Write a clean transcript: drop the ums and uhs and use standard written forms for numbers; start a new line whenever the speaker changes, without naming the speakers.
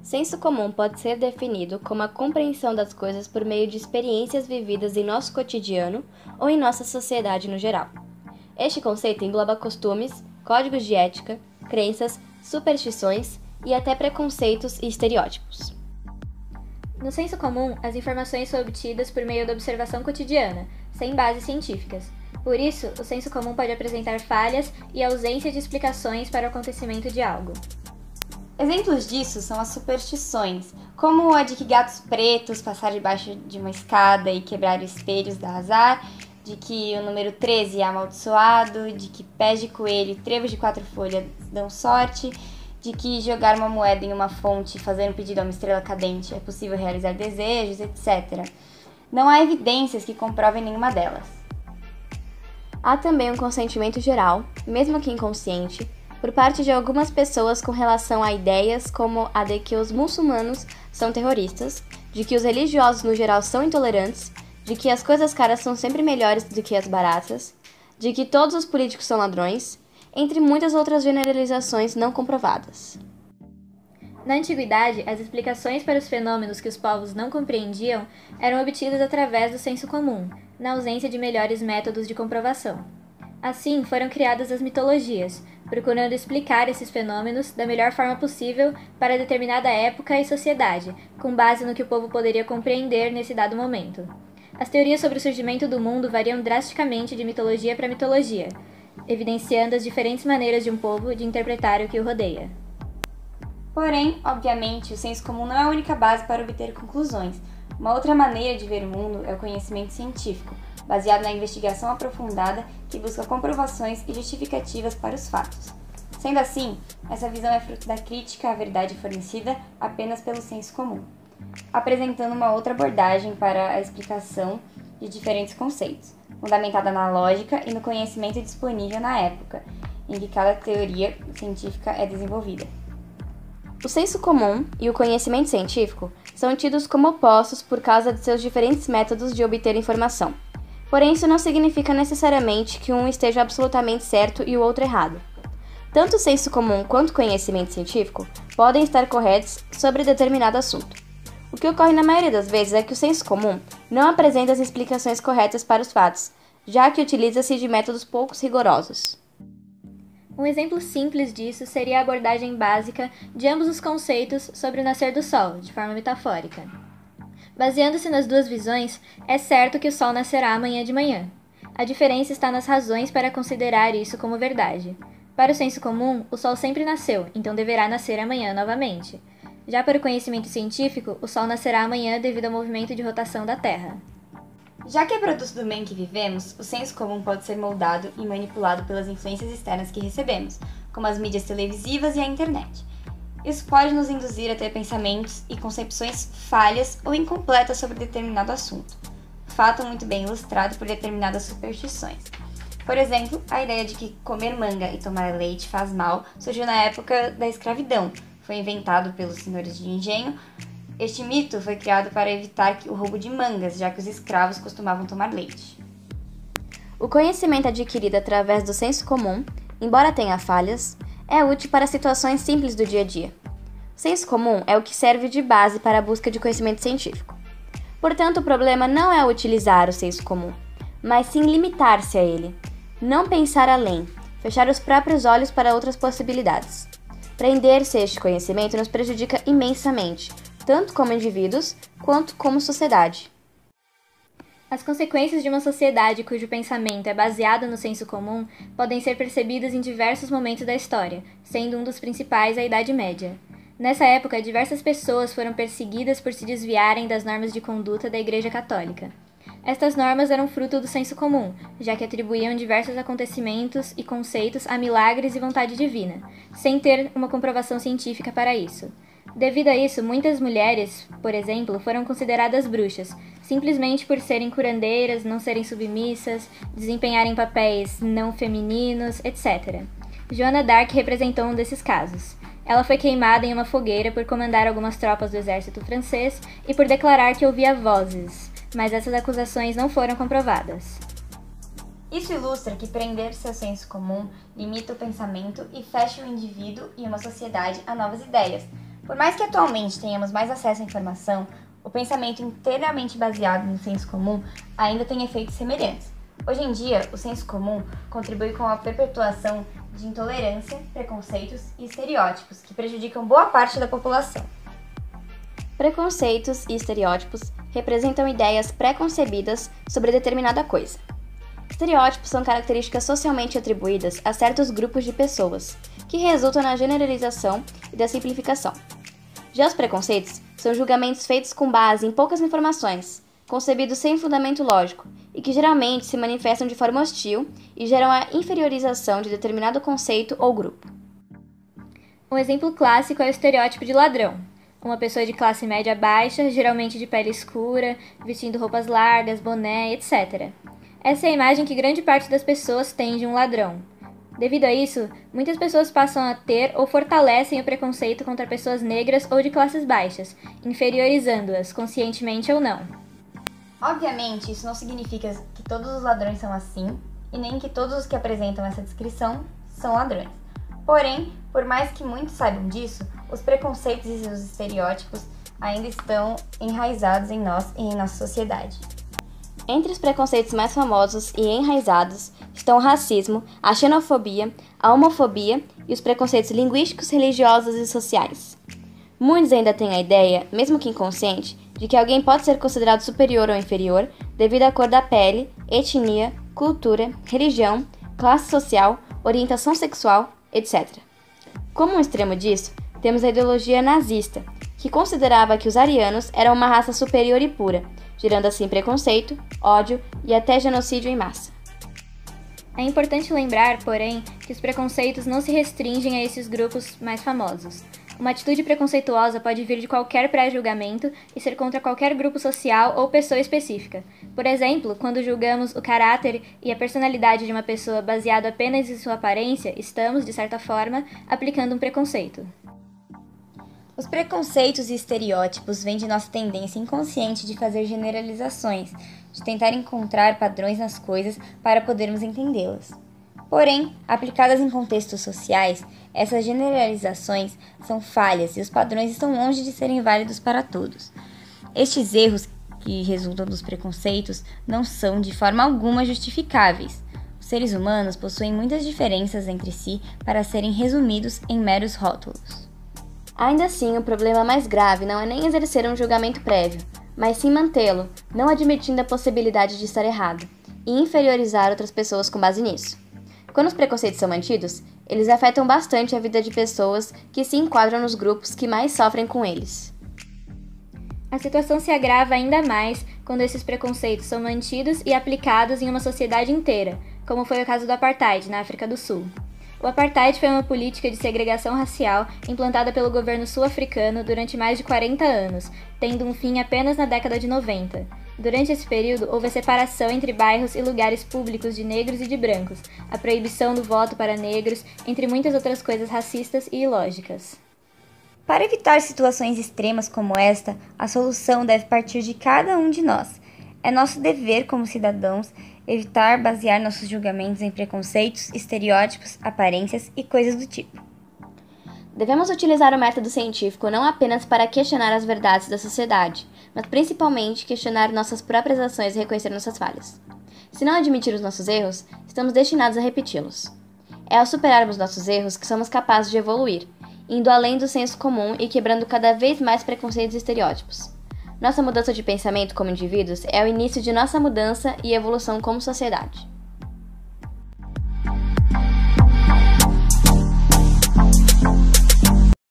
Senso comum pode ser definido como a compreensão das coisas por meio de experiências vividas em nosso cotidiano ou em nossa sociedade no geral. Este conceito engloba costumes, códigos de ética, crenças, superstições e até preconceitos e estereótipos.
No senso comum, as informações são obtidas por meio da observação cotidiana, sem bases científicas. Por isso, o senso comum pode apresentar falhas e ausência de explicações para o acontecimento de algo.
Exemplos disso são as superstições, como a de que gatos pretos passar debaixo de uma escada e quebrar espelhos dá azar, de que o número 13 é amaldiçoado, de que pés de coelho e trevos de 4 folhas dão sorte, de que jogar uma moeda em uma fonte e fazer um pedido a uma estrela cadente é possível realizar desejos, etc. Não há evidências que comprovem nenhuma delas.
Há também um consentimento geral, mesmo que inconsciente, por parte de algumas pessoas com relação a ideias como a de que os muçulmanos são terroristas, de que os religiosos no geral são intolerantes, de que as coisas caras são sempre melhores do que as baratas, de que todos os políticos são ladrões, entre muitas outras generalizações não comprovadas.
Na antiguidade, as explicações para os fenômenos que os povos não compreendiam eram obtidas através do senso comum, na ausência de melhores métodos de comprovação. Assim, foram criadas as mitologias, procurando explicar esses fenômenos da melhor forma possível para determinada época e sociedade, com base no que o povo poderia compreender nesse dado momento. As teorias sobre o surgimento do mundo variam drasticamente de mitologia para mitologia, evidenciando as diferentes maneiras de um povo de interpretar o que o rodeia.
Porém, obviamente, o senso comum não é a única base para obter conclusões. Uma outra maneira de ver o mundo é o conhecimento científico, baseado na investigação aprofundada que busca comprovações e justificativas para os fatos. Sendo assim, essa visão é fruto da crítica à verdade fornecida apenas pelo senso comum, apresentando uma outra abordagem para a explicação de diferentes conceitos, fundamentada na lógica e no conhecimento disponível na época em que cada teoria científica é desenvolvida.
O senso comum e o conhecimento científico são tidos como opostos por causa de seus diferentes métodos de obter informação. Porém, isso não significa necessariamente que um esteja absolutamente certo e o outro errado. Tanto o senso comum quanto o conhecimento científico podem estar corretos sobre determinado assunto. O que ocorre na maioria das vezes é que o senso comum não apresenta as explicações corretas para os fatos, já que utiliza-se de métodos pouco rigorosos.
Um exemplo simples disso seria a abordagem básica de ambos os conceitos sobre o nascer do Sol, de forma metafórica. Baseando-se nas duas visões, é certo que o Sol nascerá amanhã de manhã. A diferença está nas razões para considerar isso como verdade. Para o senso comum, o Sol sempre nasceu, então deverá nascer amanhã novamente. Já para o conhecimento científico, o Sol nascerá amanhã devido ao movimento de rotação da Terra.
Já que é produto do meio em que vivemos, o senso comum pode ser moldado e manipulado pelas influências externas que recebemos, como as mídias televisivas e a internet. Isso pode nos induzir a ter pensamentos e concepções falhas ou incompletas sobre determinado assunto, fato muito bem ilustrado por determinadas superstições. Por exemplo, a ideia de que comer manga e tomar leite faz mal surgiu na época da escravidão. Foi inventado pelos senhores de engenho. Este mito foi criado para evitar o roubo de mangas, já que os escravos costumavam tomar leite.
O conhecimento adquirido através do senso comum, embora tenha falhas, é útil para situações simples do dia a dia. O senso comum é o que serve de base para a busca de conhecimento científico. Portanto, o problema não é utilizar o senso comum, mas sim limitar-se a ele, não pensar além, fechar os próprios olhos para outras possibilidades. Prender-se a este conhecimento nos prejudica imensamente, tanto como indivíduos quanto como sociedade.
As consequências de uma sociedade cujo pensamento é baseado no senso comum podem ser percebidas em diversos momentos da história, sendo um dos principais a Idade Média. Nessa época, diversas pessoas foram perseguidas por se desviarem das normas de conduta da Igreja Católica. Estas normas eram fruto do senso comum, já que atribuíam diversos acontecimentos e conceitos a milagres e vontade divina, sem ter uma comprovação científica para isso. Devido a isso, muitas mulheres, por exemplo, foram consideradas bruxas, simplesmente por serem curandeiras, não serem submissas, desempenharem papéis não femininos, etc. Joana d'Arc representou um desses casos. Ela foi queimada em uma fogueira por comandar algumas tropas do exército francês e por declarar que ouvia vozes, mas essas acusações não foram comprovadas.
Isso ilustra que prender-se ao senso comum limita o pensamento e fecha o indivíduo e uma sociedade a novas ideias, Por mais que atualmente tenhamos mais acesso à informação, o pensamento inteiramente baseado no senso comum ainda tem efeitos semelhantes. Hoje em dia, o senso comum contribui com a perpetuação de intolerância, preconceitos e estereótipos que prejudicam boa parte da população.
Preconceitos e estereótipos representam ideias pré-concebidas sobre determinada coisa. Estereótipos são características socialmente atribuídas a certos grupos de pessoas, que resultam na generalização e da simplificação. Já os preconceitos são julgamentos feitos com base em poucas informações, concebidos sem fundamento lógico, e que geralmente se manifestam de forma hostil e geram a inferiorização de determinado conceito ou grupo.
Um exemplo clássico é o estereótipo de ladrão. Uma pessoa de classe média baixa, geralmente de pele escura, vestindo roupas largas, boné, etc. Essa é a imagem que grande parte das pessoas tem de um ladrão. Devido a isso, muitas pessoas passam a ter ou fortalecem o preconceito contra pessoas negras ou de classes baixas, inferiorizando-as, conscientemente ou não.
Obviamente, isso não significa que todos os ladrões são assim, e nem que todos os que apresentam essa descrição são ladrões. Porém, por mais que muitos saibam disso, os preconceitos e os estereótipos ainda estão enraizados em nós e em nossa sociedade.
Entre os preconceitos mais famosos e enraizados estão o racismo, a xenofobia, a homofobia e os preconceitos linguísticos, religiosos e sociais. Muitos ainda têm a ideia, mesmo que inconsciente, de que alguém pode ser considerado superior ou inferior devido à cor da pele, etnia, cultura, religião, classe social, orientação sexual, etc. Como um extremo disso, temos a ideologia nazista, que considerava que os arianos eram uma raça superior e pura, gerando assim preconceito, ódio e até genocídio em massa.
É importante lembrar, porém, que os preconceitos não se restringem a esses grupos mais famosos. Uma atitude preconceituosa pode vir de qualquer pré-julgamento e ser contra qualquer grupo social ou pessoa específica. Por exemplo, quando julgamos o caráter e a personalidade de uma pessoa baseado apenas em sua aparência, estamos, de certa forma, aplicando um preconceito.
Os preconceitos e estereótipos vêm de nossa tendência inconsciente de fazer generalizações, de tentar encontrar padrões nas coisas para podermos entendê-las. Porém, aplicadas em contextos sociais, essas generalizações são falhas e os padrões estão longe de serem válidos para todos. Estes erros que resultam dos preconceitos não são de forma alguma justificáveis. Os seres humanos possuem muitas diferenças entre si para serem resumidos em meros rótulos.
Ainda assim, o problema mais grave não é nem exercer um julgamento prévio, mas sim mantê-lo, não admitindo a possibilidade de estar errado, e inferiorizar outras pessoas com base nisso. Quando os preconceitos são mantidos, eles afetam bastante a vida de pessoas que se enquadram nos grupos que mais sofrem com eles.
A situação se agrava ainda mais quando esses preconceitos são mantidos e aplicados em uma sociedade inteira, como foi o caso do Apartheid, na África do Sul. O Apartheid foi uma política de segregação racial implantada pelo governo sul-africano durante mais de 40 anos, tendo um fim apenas na década de 90. Durante esse período, houve a separação entre bairros e lugares públicos de negros e de brancos, a proibição do voto para negros, entre muitas outras coisas racistas e ilógicas.
Para evitar situações extremas como esta, a solução deve partir de cada um de nós. É nosso dever como cidadãos evitar basear nossos julgamentos em preconceitos, estereótipos, aparências e coisas do tipo.
Devemos utilizar o método científico não apenas para questionar as verdades da sociedade, mas principalmente questionar nossas próprias ações e reconhecer nossas falhas. Se não admitir os nossos erros, estamos destinados a repeti-los. É ao superarmos nossos erros que somos capazes de evoluir, indo além do senso comum e quebrando cada vez mais preconceitos e estereótipos. Nossa mudança de pensamento como indivíduos é o início de nossa mudança e evolução como sociedade.